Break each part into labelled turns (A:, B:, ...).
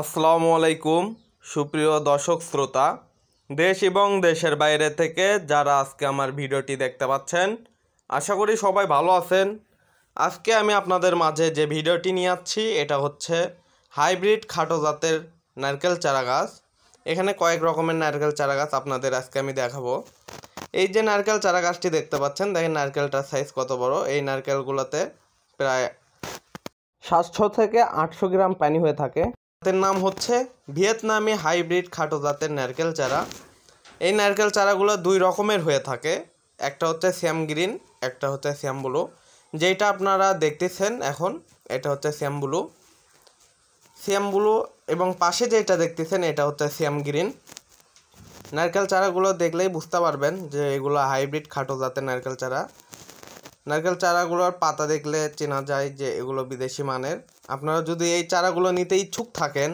A: আসসালামু আলাইকুম সুপ্রিয় দর্শক শ্রোতা, দেশ এবং দেশের বাইরে থেকে যারা আজকে আমার ভিডিওটি দেখতে পাচ্ছেন, আশা করি সবাই ভালো আছেন। আজকে আমি আপনাদের মাঝে যে ভিডিওটি নিয়ে আসছি এটা হচ্ছে হাইব্রিড খাটো জাতের নারকেল চারা গাছ। এখানে কয়েক রকমের নারকেল চারা গাছ আপনাদের আজকে আমি দেখাবো। এই যে নারকেল চারা গাছটি দেখতে পাচ্ছেন, দেখেন নারকেলটার সাইজ কত বড়। এই নারকেলগুলোতে প্রায় 700 থেকে 800 গ্রাম পানি হয়ে থাকে। এর নাম হচ্ছে ভিয়েতনামি হাইব্রিড খাটো জাতের নারকেল চারা। এই নারকেল চারাগুলো দুই রকমের হয়ে থাকে, একটা হচ্ছে শ্যাম গ্রিন, একটা হচ্ছে শ্যাম ব্লু। যেটা আপনারা দেখতেছেন এখন এটা হচ্ছে শ্যাম ব্লু এবং পাশে যেটা দেখতেছেন এটা হচ্ছে শ্যাম গ্রিন। নারকেল চারাগুলো দেখলেই বুঝতে পারবেন যে এগুলো হাইব্রিড খাটো জাতের নারকেল চারা। নারকেল চারাগুলোর পাতা দেখলে চেনা যায় যে এগুলো বিদেশি মানের। আপনারা যদি এই চারাগুলো নিতে ইচ্ছুক থাকেন,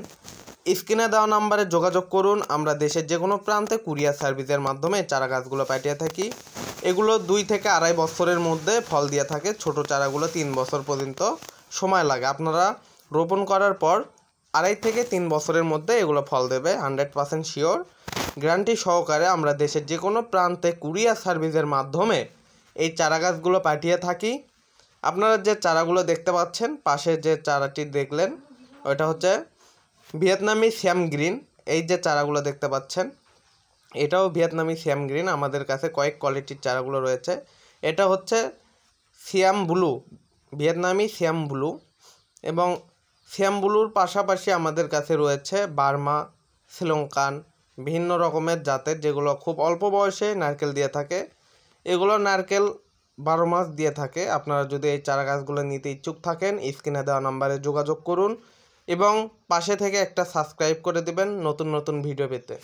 A: স্ক্রিনে দেওয়া নাম্বারে যোগাযোগ করুন। আমরা দেশের যে কোনো প্রান্তে কুরিয়ার সার্ভিসের মাধ্যমে চারা গাছগুলো পাঠিয়ে থাকি। এগুলো 2 থেকে 2.5 বছরের মধ্যে ফল দিয়ে থাকে। ছোট চারাগুলো 3 বছর পর্যন্ত সময় লাগে। আপনারা রোপণ করার পর 2.5 থেকে 3 বছরের মধ্যে এগুলো ফল দেবে, 100% শিওর, গ্যারান্টি সহকারে। আমরা দেশের যে কোনো প্রান্তে কুরিয়ার সার্ভিসের মাধ্যমে এই চারা গাছগুলো পাঠিয়ে থাকি। আপনারা যে চারাগুলো দেখতে পাচ্ছেন, পাশে যে চারাটি দেখলেন ওটা হচ্ছে ভিয়েতনামি শ্যাম গ্রিন। এই যে চারাগুলো দেখতে পাচ্ছেন এটাও ভিয়েতনামি শ্যাম গ্রিন। আমাদের কাছে কয়েক কোয়ালিটির চারাগুলো রয়েছে। এটা হচ্ছে শ্যাম ব্লু, ভিয়েতনামি শ্যাম ব্লু। এবং শ্যাম ব্লুর পাশাপাশি আমাদের কাছে রয়েছে বার্মা, শ্রীলঙ্কান, ভিন্ন রকমের জাতের, যেগুলো খুব অল্প বয়সে নারকেল দিয়ে থাকে। এগুলো নারকেল 12 মাস দিয়ে থাকে। আপনারা যদি এই চারা গাছগুলো নিতে ইচ্ছুক থাকেন, স্ক্রিনে দেওয়া নাম্বারে যোগাযোগ করুন এবং পাশে থেকে একটা সাবস্ক্রাইব করে দিবেন নতুন নতুন ভিডিও পেতে।